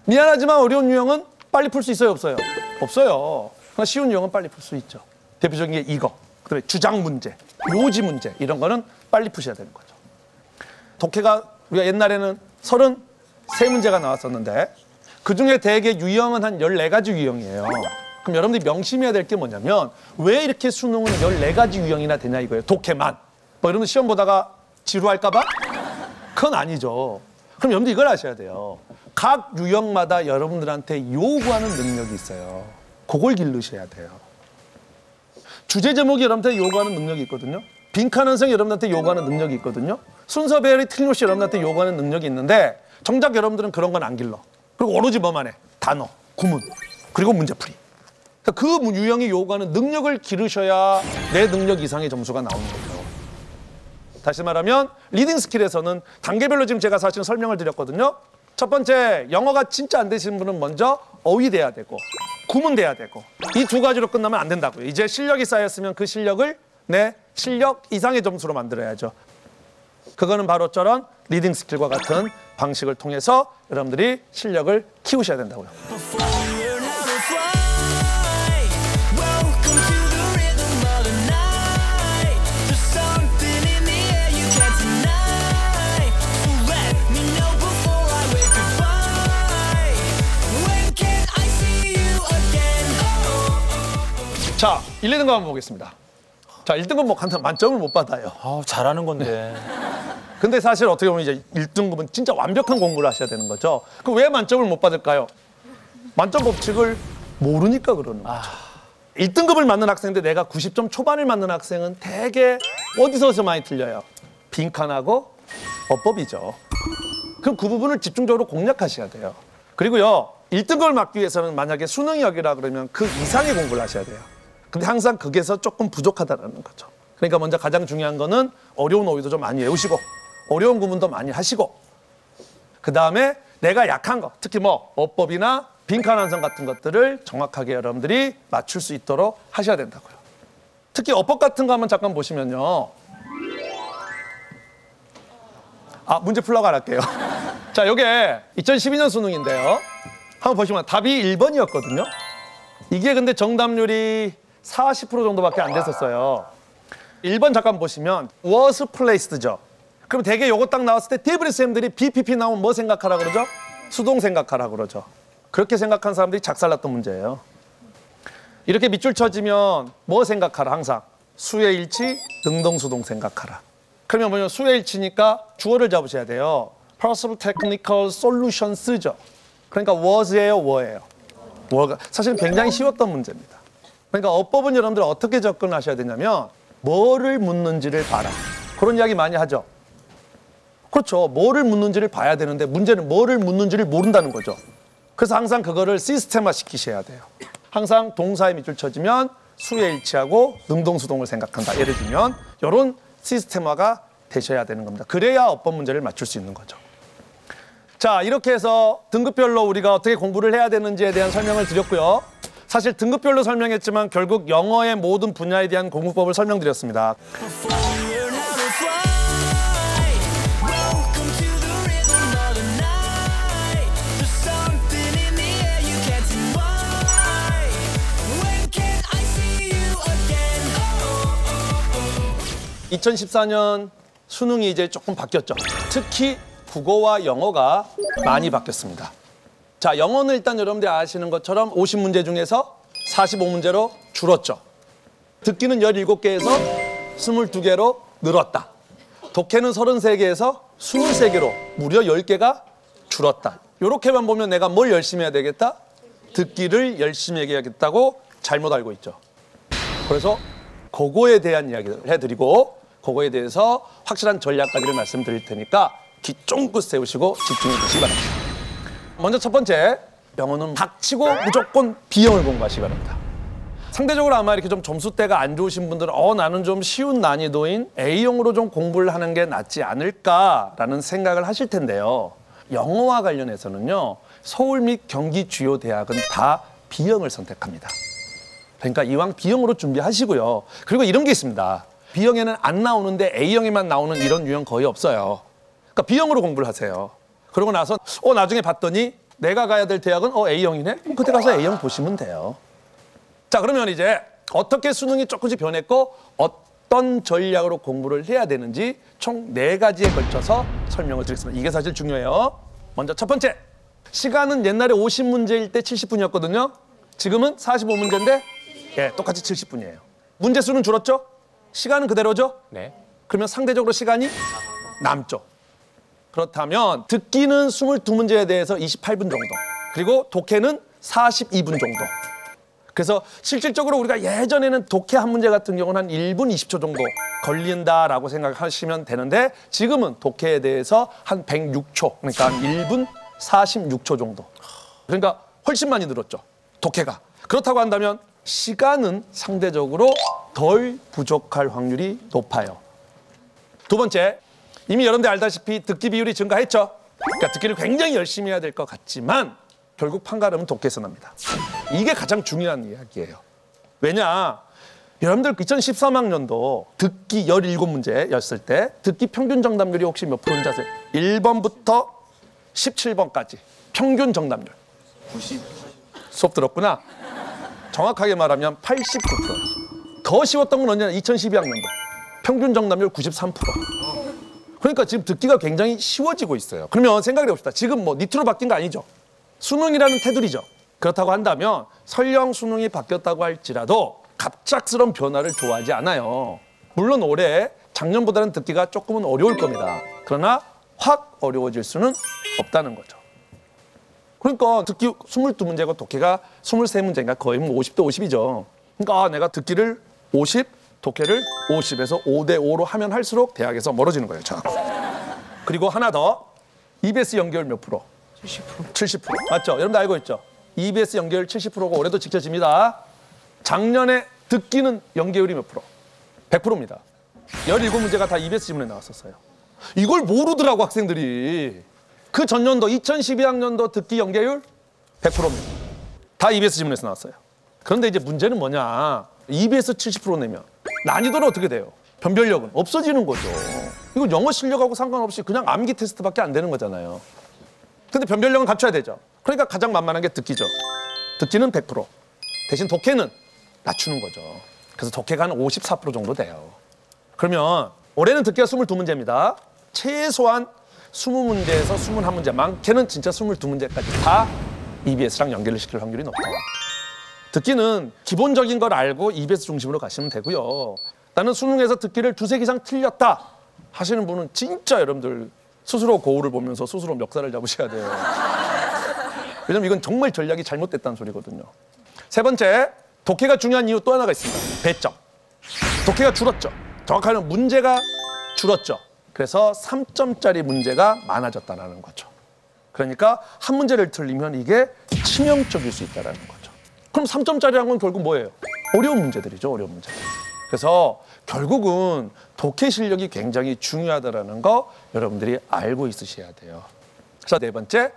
미안하지만 어려운 유형은 빨리 풀 수 있어요, 없어요? 없어요. 그러나 쉬운 유형은 빨리 풀 수 있죠. 대표적인 게 이거. 그다음에 주장 문제, 요지 문제 이런 거는 빨리 푸셔야 되는 거죠. 독해가 우리가 옛날에는 33문제가 나왔었는데 그중에 대개 유형은 한 14가지 유형이에요. 그럼 여러분들이 명심해야 될 게 뭐냐면 왜 이렇게 수능은 14가지 유형이나 되냐 이거예요. 독해만. 뭐 여러분들 시험 보다가 지루할까 봐? 그건 아니죠. 그럼 여러분들 이걸 아셔야 돼요. 각 유형마다 여러분들한테 요구하는 능력이 있어요. 그걸 기르셔야 돼요. 주제 제목이 여러분한테 요구하는 능력이 있거든요. 빈칸 완성이 여러분한테 요구하는 능력이 있거든요. 순서 배열이 틀린 것이 여러분한테 요구하는 능력이 있는데 정작 여러분들은 그런 건 안 길러. 그리고 오로지 뭐만 해? 단어, 구문, 그리고 문제풀이. 그 유형이 요구하는 능력을 기르셔야 내 능력 이상의 점수가 나오는 거죠. 다시 말하면 리딩 스킬에서는 단계별로 지금 제가 사실 설명을 드렸거든요. 첫 번째, 영어가 진짜 안 되시는 분은 먼저 어휘 돼야 되고 구문 돼야 되고 이 두 가지로 끝나면 안 된다고요. 이제 실력이 쌓였으면 그 실력을 내 실력 이상의 점수로 만들어야죠. 그거는 바로 저런 리딩 스킬과 같은 방식을 통해서 여러분들이 실력을 키우셔야 된다고요. 자, 1, 2등급 한번 보겠습니다. 자, 1등급 뭐 만점을 못 받아요. 잘하는 건데. 근데 사실 어떻게 보면 이제 1등급은 진짜 완벽한 공부를 하셔야 되는 거죠. 그 왜 만점을 못 받을까요? 만점 법칙을 모르니까 그러는 거죠. 1등급을 맞는 학생인데 내가 90점 초반을 맞는 학생은 되게 어디서 많이 틀려요? 빈칸하고 어법이죠. 그럼 그 부분을 집중적으로 공략하셔야 돼요. 그리고요, 1등급을 맞기 위해서는 만약에 수능 역이라 그러면 그 이상의 공부를 하셔야 돼요. 근데 항상 거기에서 조금 부족하다는 거죠. 그러니까 먼저 가장 중요한 거는 어려운 어휘도 좀 많이 외우시고 어려운 구문도 많이 하시고 그 다음에 내가 약한 거, 특히 뭐 어법이나 빈칸 완성 같은 것들을 정확하게 여러분들이 맞출 수 있도록 하셔야 된다고요. 특히 어법 같은 거 한번 잠깐 보시면요. 문제 풀라고 안 할게요. 자, 요게 2012년 수능인데요. 한번 보시면 답이 1번이었거든요. 이게 근데 정답률이 40% 정도밖에 안 됐었어요. 1번 잠깐 보시면 was placed죠. 그럼 대개 요거 딱 나왔을 때 대부분 쌤들이 BPP 나오면 뭐 생각하라 그러죠? 수동 생각하라 그러죠. 그렇게 생각한 사람들이 작살났던 문제예요. 이렇게 밑줄 쳐지면 뭐 생각하라 항상? 수의 일치, 능동수동 생각하라. 그러면 뭐냐 수의 일치니까 주어를 잡으셔야 돼요. Possible Technical Solutions죠. 그러니까 was예요, were예요? were가 사실은 굉장히 쉬웠던 문제입니다. 그러니까 어법은 여러분들 어떻게 접근하셔야 되냐면 뭐를 묻는지를 봐라. 그런 이야기 많이 하죠. 그렇죠. 뭐를 묻는지를 봐야 되는데 문제는 뭐를 묻는지를 모른다는 거죠. 그래서 항상 그거를 시스템화 시키셔야 돼요. 항상 동사에 밑줄 쳐지면 수에 일치하고 능동수동을 생각한다. 예를 들면 이런 시스템화가 되셔야 되는 겁니다. 그래야 어법 문제를 맞출 수 있는 거죠. 자, 이렇게 해서 등급별로 우리가 어떻게 공부를 해야 되는지에 대한 설명을 드렸고요. 사실 등급별로 설명했지만 결국 영어의 모든 분야에 대한 공부법을 설명드렸습니다. (2014년) 수능이 이제 조금 바뀌었죠. 특히 국어와 영어가 많이 바뀌었습니다. 자, 영어는 일단 여러분들이 아시는 것처럼 50문제 중에서 45문제로 줄었죠. 듣기는 17개에서 22개로 늘었다. 독해는 33개에서 23개로 무려 10개가 줄었다. 이렇게만 보면 내가 뭘 열심히 해야 되겠다? 듣기를 열심히 해야겠다고 잘못 알고 있죠. 그래서 그거에 대한 이야기를 해드리고 그거에 대해서 확실한 전략까지를 말씀드릴 테니까 귀 쫑긋 세우시고 집중해 주시기 바랍니다. 먼저 첫 번째, 영어는 닥치고 무조건 B형을 공부하시기 바랍니다. 상대적으로 아마 이렇게 좀 점수대가 안 좋으신 분들은 나는 좀 쉬운 난이도인 A형으로 좀 공부를 하는 게 낫지 않을까라는 생각을 하실 텐데요. 영어와 관련해서는요, 서울 및 경기 주요 대학은 다 B형을 선택합니다. 그러니까 이왕 B형으로 준비하시고요. 그리고 이런 게 있습니다. B형에는 안 나오는데 A형에만 나오는 이런 유형 거의 없어요. 그러니까 B형으로 공부를 하세요. 그러고 나서 나중에 봤더니 내가 가야 될 대학은 A형이네? 그럼 그때 가서 A형 보시면 돼요. 자, 그러면 이제 어떻게 수능이 조금씩 변했고 어떤 전략으로 공부를 해야 되는지 총 4가지에 걸쳐서 설명을 드리겠습니다. 이게 사실 중요해요. 먼저 첫 번째, 시간은 옛날에 50문제일 때 70분이었거든요. 지금은 45문제인데 똑같이 70분이에요. 문제수는 줄었죠? 시간은 그대로죠? 네. 그러면 상대적으로 시간이 남죠. 그렇다면 듣기는 22문제에 대해서 28분 정도, 그리고 독해는 42분 정도. 그래서 실질적으로 우리가 예전에는 독해 한 문제 같은 경우는 한 1분 20초 정도 걸린다라고 생각하시면 되는데 지금은 독해에 대해서 한 106초, 그러니까 한 1분 46초 정도. 그러니까 훨씬 많이 늘었죠, 독해가. 그렇다고 한다면 시간은 상대적으로 덜 부족할 확률이 높아요. 두 번째, 이미 여러분들 알다시피 듣기 비율이 증가했죠. 그러니까 듣기를 굉장히 열심히 해야 될 것 같지만 결국 판가름은 독해에서 납니다. 이게 가장 중요한 이야기예요. 왜냐, 여러분들 2013학년도 듣기 17문제였을 때 듣기 평균 정답률이 혹시 몇 프로인지 아세요? 1번부터 17번까지 평균 정답률. 90. 수업 들었구나. 정확하게 말하면 89%. 더 쉬웠던 건 언제나 2012학년도. 평균 정답률 93%. 그러니까 지금 듣기가 굉장히 쉬워지고 있어요. 그러면 생각해 봅시다. 지금 니트로 바뀐 거 아니죠? 수능이라는 테두리죠. 그렇다고 한다면 설령 수능이 바뀌었다고 할지라도 갑작스러운 변화를 좋아하지 않아요. 물론 올해 작년보다는 듣기가 조금은 어려울 겁니다. 그러나 확 어려워질 수는 없다는 거죠. 그러니까 듣기 22문제고 독해가 23문제니까 거의 50대 50이죠. 그러니까 내가 듣기를 50, 독해를 50에서 5대 5로 하면 할수록 대학에서 멀어지는 거예요. 자. 그리고 하나 더, EBS 연결 몇 프로? 70%. 70%. 맞죠? 여러분들 알고 있죠? EBS 연결 70%가 올해도 지켜집니다. 작년에 듣기는 연계율이 몇 프로? 100%입니다. 17문제가 다 EBS 지문에 나왔었어요. 이걸 모르더라고, 학생들이. 그 전년도 2012학년도 듣기 연계율 100%입니다. 다 EBS 지문에서 나왔어요. 그런데 이제 문제는 뭐냐? EBS 70% 내면 난이도는 어떻게 돼요? 변별력은 없어지는 거죠. 이거 영어 실력하고 상관없이 그냥 암기 테스트밖에 안 되는 거잖아요. 근데 변별력은 갖춰야 되죠. 그러니까 가장 만만한 게 듣기죠. 듣기는 100%. 대신 독해는 낮추는 거죠. 그래서 독해가 한 54% 정도 돼요. 그러면 올해는 듣기가 22문제입니다. 최소한 20문제에서 21문제, 많게는 진짜 22문제까지 다 EBS랑 연결을 시킬 확률이 높아요. 듣기는 기본적인 걸 알고 EBS 중심으로 가시면 되고요. 나는 수능에서 듣기를 2, 3개 이상 틀렸다 하시는 분은 진짜 여러분들 스스로 거울을 보면서 스스로 멱살을 잡으셔야 돼요. 왜냐면 이건 정말 전략이 잘못됐다는 소리거든요. 세 번째, 독해가 중요한 이유 또 하나가 있습니다. 배점. 독해가 줄었죠. 정확하게는 문제가 줄었죠. 그래서 3점짜리 문제가 많아졌다는 거죠. 그러니까 한 문제를 틀리면 이게 치명적일 수 있다는 거죠. 그럼 3점짜리란 건 결국 뭐예요? 어려운 문제들이죠. 어려운 문제들. 그래서 결국은 독해 실력이 굉장히 중요하다는 거 여러분들이 알고 있으셔야 돼요. 그래서 네 번째,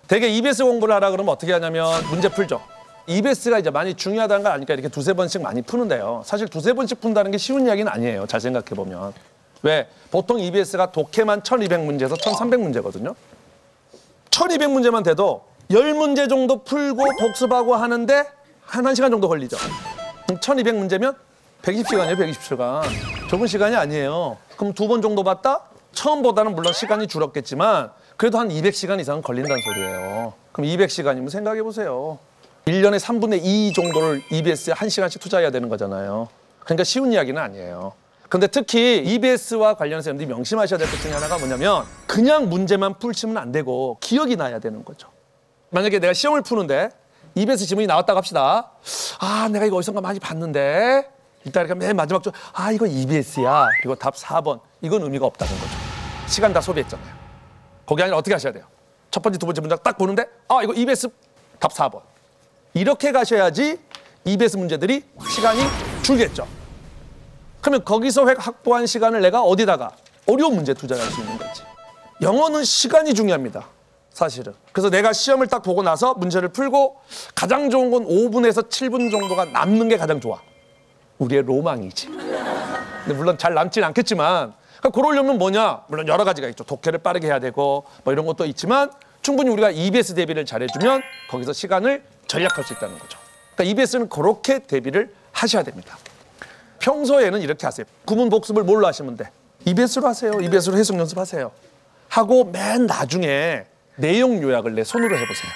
되게 EBS 공부를 하라 그러면 어떻게 하냐면 문제 풀죠. EBS가 이제 많이 중요하다는 걸 아니까 이렇게 두세 번씩 많이 푸는데요. 사실 두세 번씩 푼다는 게 쉬운 이야기는 아니에요. 잘 생각해 보면. 왜? 보통 EBS가 독해만 1200문제에서 1300문제거든요. 1200문제만 돼도 10문제 정도 풀고 복습하고 하는데 한 1시간 정도 걸리죠. 그럼 1200문제면 120시간이에요, 120시간. 적은 시간이 아니에요. 그럼 2번 정도 봤다? 처음보다는 물론 시간이 줄었겠지만 그래도 한 200시간 이상은 걸린다는 소리예요. 그럼 200시간이면 생각해 보세요. 1년에 3분의 2 정도를 EBS에 1시간씩 투자해야 되는 거잖아요. 그러니까 쉬운 이야기는 아니에요. 근데 특히 EBS와 관련해서 여러분들이 명심하셔야 될 것 중에 하나가 뭐냐면 그냥 문제만 풀치면 안 되고 기억이 나야 되는 거죠. 만약에 내가 시험을 푸는데 EBS 지문이 나왔다고 합시다. 아, 내가 이거 어디선가 많이 봤는데 일단 이렇게 맨 마지막 줄 아, 이거 EBS야. 그리고 답 4번. 이건 의미가 없다는 거죠. 시간 다 소비했잖아요. 거기 아니라 어떻게 하셔야 돼요? 첫 번째, 두 번째 문장 딱 보는데 아, 이거 EBS 답 4번. 이렇게 가셔야지 EBS 문제들이 시간이 줄겠죠. 그러면 거기서 확보한 시간을 내가 어디다가 어려운 문제 투자할 수 있는 거지. 영어는 시간이 중요합니다. 사실은. 그래서 내가 시험을 딱 보고 나서 문제를 풀고 가장 좋은 건 5분에서 7분 정도가 남는 게 가장 좋아. 우리의 로망이지. 근데 물론 잘 남진 않겠지만 그러니까 그러려면 뭐냐? 물론 여러 가지가 있죠. 독해를 빠르게 해야 되고 뭐 이런 것도 있지만 충분히 우리가 EBS 대비를 잘해주면 거기서 시간을 절약할 수 있다는 거죠. 그러니까 EBS는 그렇게 대비를 하셔야 됩니다. 평소에는 이렇게 하세요. 구문 복습을 뭘로 하시면 돼? EBS로 하세요. EBS로 해석 연습하세요. 하고 맨 나중에 내용 요약을 내 손으로 해보세요.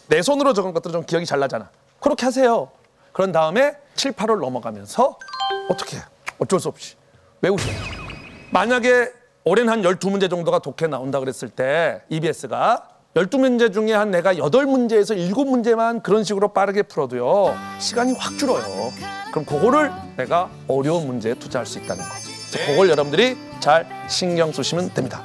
내 손으로 적은 것들은 좀 기억이 잘 나잖아. 그렇게 하세요. 그런 다음에 7, 8월 넘어가면서 어떻게 해? 어쩔 수 없이 외우셔야죠. 만약에 올해는 한 12문제 정도가 독해 나온다 그랬을 때 EBS가 12문제 중에 한 내가 8문제에서 7문제만 그런 식으로 빠르게 풀어도요. 시간이 확 줄어요. 그럼 그거를 내가 어려운 문제에 투자할 수 있다는 거죠. 그걸 여러분들이 잘 신경 쓰시면 됩니다.